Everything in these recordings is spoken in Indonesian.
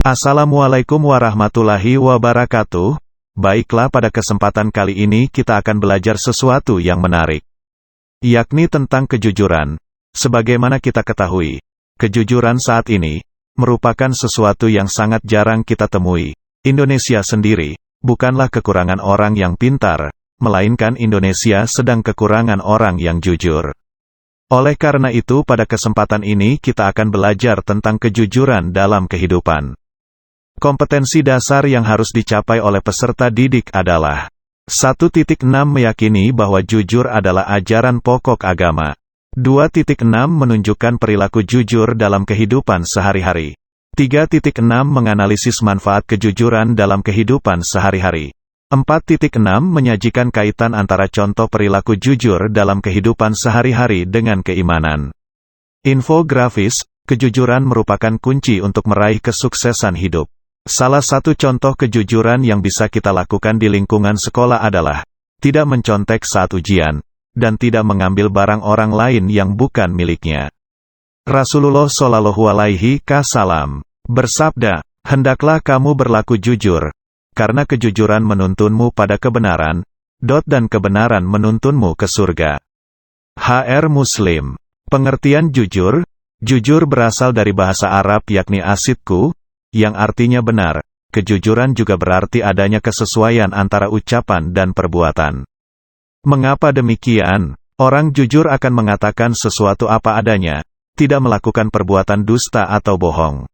Assalamualaikum warahmatullahi wabarakatuh. Baiklah, pada kesempatan kali ini kita akan belajar sesuatu yang menarik, yakni tentang kejujuran. Sebagaimana kita ketahui, kejujuran saat ini merupakan sesuatu yang sangat jarang kita temui. Indonesia sendiri bukanlah kekurangan orang yang pintar, melainkan Indonesia sedang kekurangan orang yang jujur. Oleh karena itu, pada kesempatan ini kita akan belajar tentang kejujuran dalam kehidupan. Kompetensi dasar yang harus dicapai oleh peserta didik adalah 1.6 meyakini bahwa jujur adalah ajaran pokok agama. 2.6 menunjukkan perilaku jujur dalam kehidupan sehari-hari. 3.6 menganalisis manfaat kejujuran dalam kehidupan sehari-hari. 4.6 menyajikan kaitan antara contoh perilaku jujur dalam kehidupan sehari-hari dengan keimanan. Infografis, kejujuran merupakan kunci untuk meraih kesuksesan hidup. Salah satu contoh kejujuran yang bisa kita lakukan di lingkungan sekolah adalah tidak mencontek saat ujian, dan tidak mengambil barang orang lain yang bukan miliknya. Rasulullah Shallallahu Alaihi Wasallam bersabda, "Hendaklah kamu berlaku jujur, karena kejujuran menuntunmu pada kebenaran, dan kebenaran menuntunmu ke surga." HR Muslim. Pengertian jujur. Jujur berasal dari bahasa Arab yakni asidku, yang artinya benar. Kejujuran juga berarti adanya kesesuaian antara ucapan dan perbuatan. Mengapa demikian? Orang jujur akan mengatakan sesuatu apa adanya, tidak melakukan perbuatan dusta atau bohong.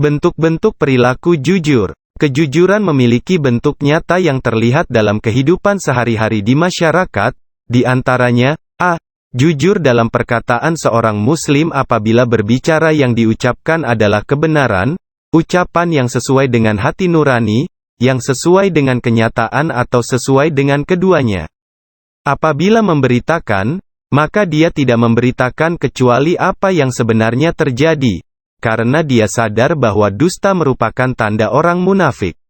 Bentuk-bentuk perilaku jujur. Kejujuran memiliki bentuk nyata yang terlihat dalam kehidupan sehari-hari di masyarakat, di antaranya, a. Jujur dalam perkataan seorang muslim apabila berbicara yang diucapkan adalah kebenaran, ucapan yang sesuai dengan hati nurani, yang sesuai dengan kenyataan atau sesuai dengan keduanya. Apabila memberitakan, maka dia tidak memberitakan kecuali apa yang sebenarnya terjadi, karena dia sadar bahwa dusta merupakan tanda orang munafik.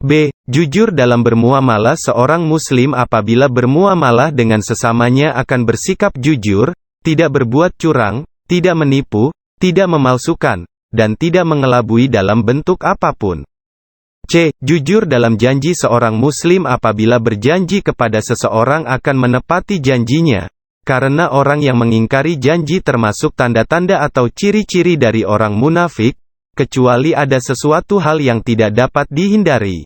B. Jujur dalam bermuamalah. Seorang muslim apabila bermuamalah dengan sesamanya akan bersikap jujur, tidak berbuat curang, tidak menipu, tidak memalsukan, dan tidak mengelabui dalam bentuk apapun. C. Jujur dalam janji. Seorang muslim apabila berjanji kepada seseorang akan menepati janjinya, karena orang yang mengingkari janji termasuk tanda-tanda atau ciri-ciri dari orang munafik, kecuali ada sesuatu hal yang tidak dapat dihindari.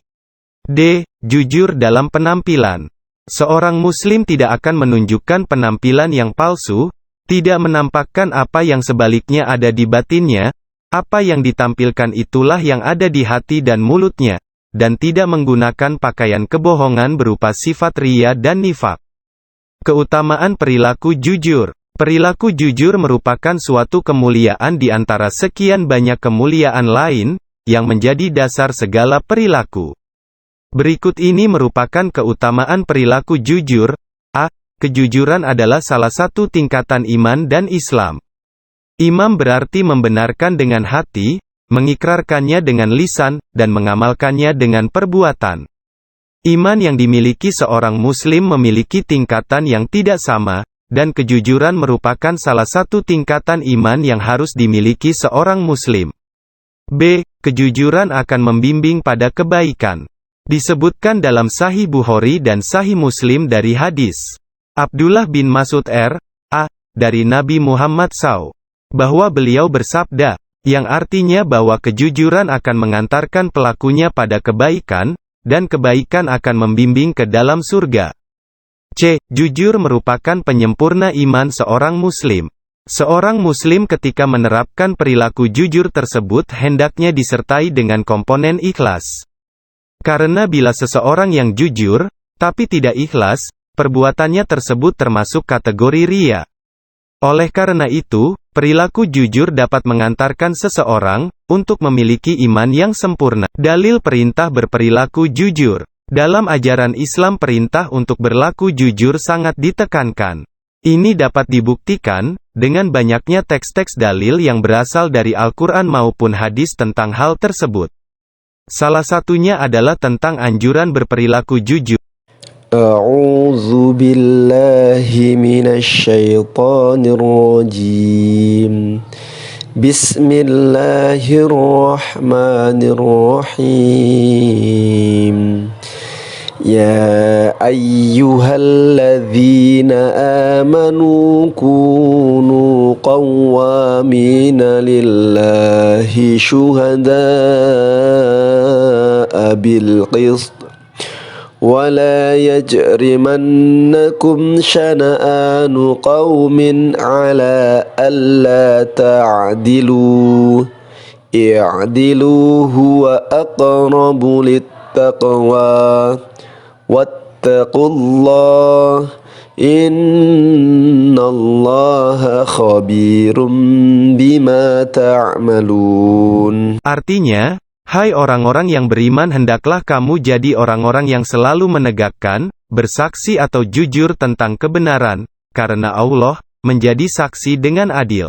D. Jujur dalam penampilan. Seorang muslim tidak akan menunjukkan penampilan yang palsu, tidak menampakkan apa yang sebaliknya ada di batinnya, apa yang ditampilkan itulah yang ada di hati dan mulutnya, dan tidak menggunakan pakaian kebohongan berupa sifat riya dan nifak. Keutamaan perilaku jujur. Perilaku jujur merupakan suatu kemuliaan di antara sekian banyak kemuliaan lain, yang menjadi dasar segala perilaku. Berikut ini merupakan keutamaan perilaku jujur. A. Kejujuran adalah salah satu tingkatan iman dan Islam. Iman berarti membenarkan dengan hati, mengikrarkannya dengan lisan, dan mengamalkannya dengan perbuatan. Iman yang dimiliki seorang muslim memiliki tingkatan yang tidak sama, dan kejujuran merupakan salah satu tingkatan iman yang harus dimiliki seorang muslim. B. Kejujuran akan membimbing pada kebaikan. Disebutkan dalam Sahih Bukhari dan Sahih Muslim dari hadis Abdullah bin Mas'ud R.A. dari Nabi Muhammad SAW, bahwa beliau bersabda, yang artinya bahwa kejujuran akan mengantarkan pelakunya pada kebaikan, dan kebaikan akan membimbing ke dalam surga. C. Jujur merupakan penyempurna iman seorang muslim. Seorang muslim ketika menerapkan perilaku jujur tersebut hendaknya disertai dengan komponen ikhlas. Karena bila seseorang yang jujur, tapi tidak ikhlas, perbuatannya tersebut termasuk kategori riya. Oleh karena itu, perilaku jujur dapat mengantarkan seseorang untuk memiliki iman yang sempurna. Dalil perintah berperilaku jujur. Dalam ajaran Islam perintah untuk berlaku jujur sangat ditekankan. Ini dapat dibuktikan dengan banyaknya teks-teks dalil yang berasal dari Al-Quran maupun hadis tentang hal tersebut. Salah satunya adalah tentang anjuran berperilaku jujur. A'udzu billahi minasy syaithanir rajim. Bismillahirrahmanirrahim. Ya ayyuhalladzina amanu kunu qawwamina lillahi syuhada'a bil qist wa la yajrimannakum syana'anu qawmin ala alla ta'dilu i'dilu huwa aqrabu littaqwa wattaqullah innallaha khabirum bima ta'malun. Artinya, hai orang-orang yang beriman, hendaklah kamu jadi orang-orang yang selalu menegakkan, bersaksi atau jujur tentang kebenaran, karena Allah menjadi saksi dengan adil.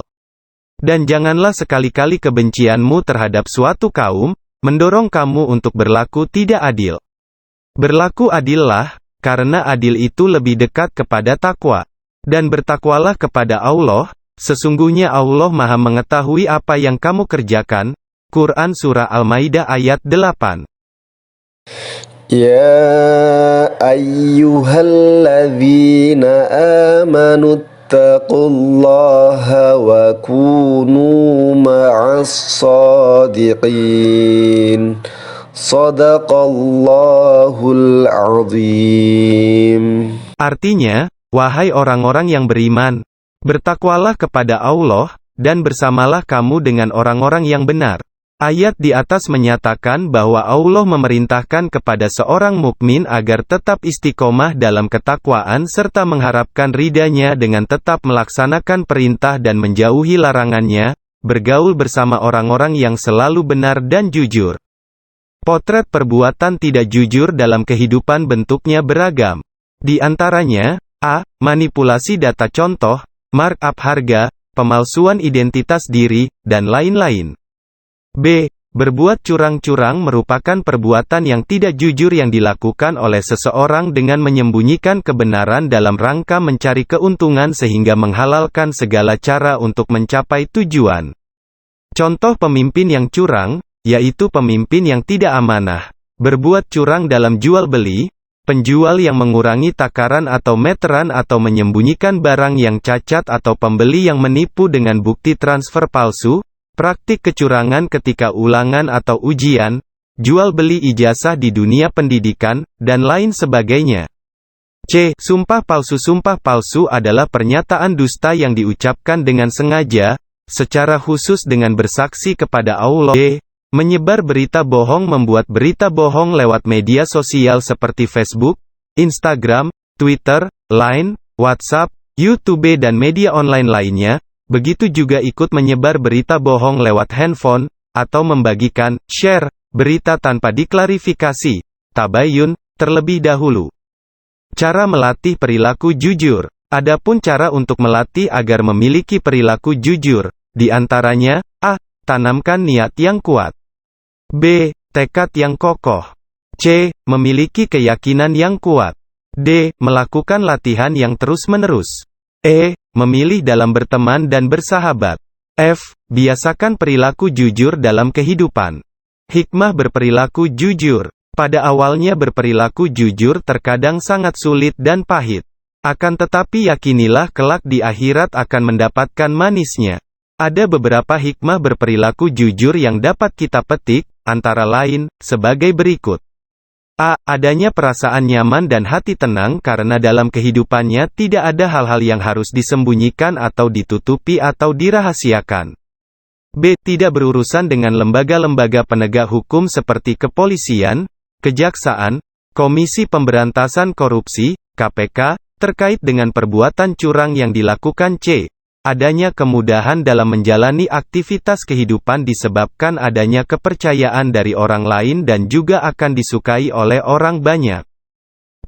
Dan janganlah sekali-kali kebencianmu terhadap suatu kaum mendorong kamu untuk berlaku tidak adil. Berlaku adillah, karena adil itu lebih dekat kepada takwa. Dan bertakwalah kepada Allah, sesungguhnya Allah Maha mengetahui apa yang kamu kerjakan. Quran Surah Al-Maidah ayat 8. Ya ayyuhalladzina amanu ittaqullaha wa kunu ma'as sadiqin. Shadaqallahul azim. Artinya, wahai orang-orang yang beriman, bertakwalah kepada Allah, dan bersamalah kamu dengan orang-orang yang benar. Ayat di atas menyatakan bahwa Allah memerintahkan kepada seorang mukmin agar tetap istiqomah dalam ketakwaan serta mengharapkan ridha-Nya dengan tetap melaksanakan perintah dan menjauhi larangannya, bergaul bersama orang-orang yang selalu benar dan jujur. Potret perbuatan tidak jujur dalam kehidupan bentuknya beragam. Di antaranya, a. manipulasi data, contoh, markup harga, pemalsuan identitas diri, dan lain-lain. b. berbuat curang-curang merupakan perbuatan yang tidak jujur yang dilakukan oleh seseorang dengan menyembunyikan kebenaran dalam rangka mencari keuntungan sehingga menghalalkan segala cara untuk mencapai tujuan. Contoh pemimpin yang curang, yaitu pemimpin yang tidak amanah, berbuat curang dalam jual-beli, penjual yang mengurangi takaran atau meteran atau menyembunyikan barang yang cacat atau pembeli yang menipu dengan bukti transfer palsu, praktik kecurangan ketika ulangan atau ujian, jual-beli ijazah di dunia pendidikan, dan lain sebagainya. c. sumpah palsu. Sumpah palsu adalah pernyataan dusta yang diucapkan dengan sengaja, secara khusus dengan bersaksi kepada Allah. d. menyebar berita bohong. Membuat berita bohong lewat media sosial seperti Facebook, Instagram, Twitter, Line, WhatsApp, YouTube dan media online lainnya. Begitu juga ikut menyebar berita bohong lewat handphone, atau membagikan, share, berita tanpa diklarifikasi, tabayun, terlebih dahulu. Cara melatih perilaku jujur. Adapun cara untuk melatih agar memiliki perilaku jujur, di antaranya, a. tanamkan niat yang kuat. b. tekad yang kokoh. c. memiliki keyakinan yang kuat. d. melakukan latihan yang terus-menerus. e. memilih dalam berteman dan bersahabat. f. biasakan perilaku jujur dalam kehidupan. Hikmah berperilaku jujur. Pada awalnya berperilaku jujur terkadang sangat sulit dan pahit. Akan tetapi yakinilah kelak di akhirat akan mendapatkan manisnya. Ada beberapa hikmah berperilaku jujur yang dapat kita petik, antara lain, sebagai berikut. a. adanya perasaan nyaman dan hati tenang karena dalam kehidupannya tidak ada hal-hal yang harus disembunyikan atau ditutupi atau dirahasiakan. b. tidak berurusan dengan lembaga-lembaga penegak hukum seperti kepolisian, kejaksaan, Komisi Pemberantasan Korupsi, KPK, terkait dengan perbuatan curang yang dilakukan. c. adanya kemudahan dalam menjalani aktivitas kehidupan disebabkan adanya kepercayaan dari orang lain dan juga akan disukai oleh orang banyak.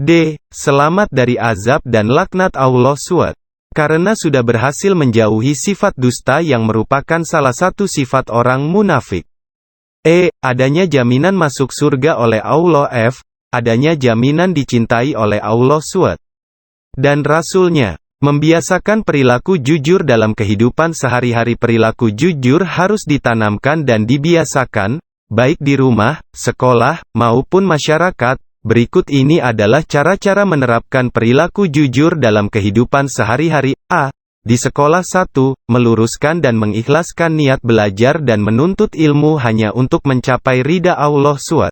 d. selamat dari azab dan laknat Allah SWT. Karena sudah berhasil menjauhi sifat dusta yang merupakan salah satu sifat orang munafik. e. adanya jaminan masuk surga oleh Allah. f. adanya jaminan dicintai oleh Allah SWT dan Rasul-Nya. Membiasakan perilaku jujur dalam kehidupan sehari-hari. Perilaku jujur harus ditanamkan dan dibiasakan, baik di rumah, sekolah, maupun masyarakat. Berikut ini adalah cara-cara menerapkan perilaku jujur dalam kehidupan sehari-hari. A. Di sekolah. 1. Meluruskan dan mengikhlaskan niat belajar dan menuntut ilmu hanya untuk mencapai ridha Allah SWT.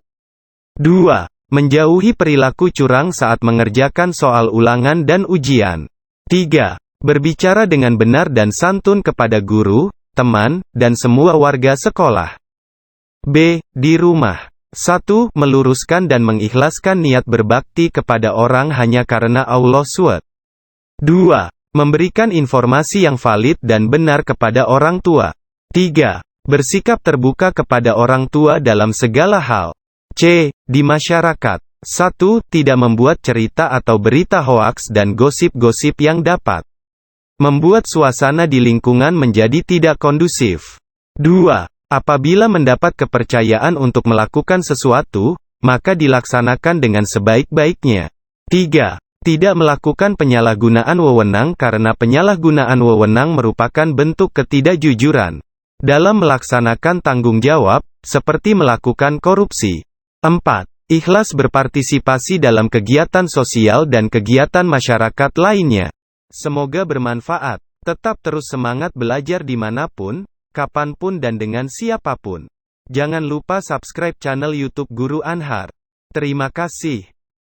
2. Menjauhi perilaku curang saat mengerjakan soal ulangan dan ujian. 3. Berbicara dengan benar dan santun kepada guru, teman, dan semua warga sekolah. B. Di rumah. 1. Meluruskan dan mengikhlaskan niat berbakti kepada orang hanya karena Allah SWT. 2. Memberikan informasi yang valid dan benar kepada orang tua. 3. Bersikap terbuka kepada orang tua dalam segala hal. C. Di masyarakat. 1. Tidak membuat cerita atau berita hoaks dan gosip-gosip yang dapat membuat suasana di lingkungan menjadi tidak kondusif. 2. Apabila mendapat kepercayaan untuk melakukan sesuatu, maka dilaksanakan dengan sebaik-baiknya. 3. Tidak melakukan penyalahgunaan wewenang karena penyalahgunaan wewenang merupakan bentuk ketidakjujuran dalam melaksanakan tanggung jawab, seperti melakukan korupsi. 4. Ikhlas berpartisipasi dalam kegiatan sosial dan kegiatan masyarakat lainnya. Semoga bermanfaat. Tetap terus semangat belajar dimanapun, kapanpun dan dengan siapapun. Jangan lupa subscribe channel YouTube Guru Anhar. Terima kasih.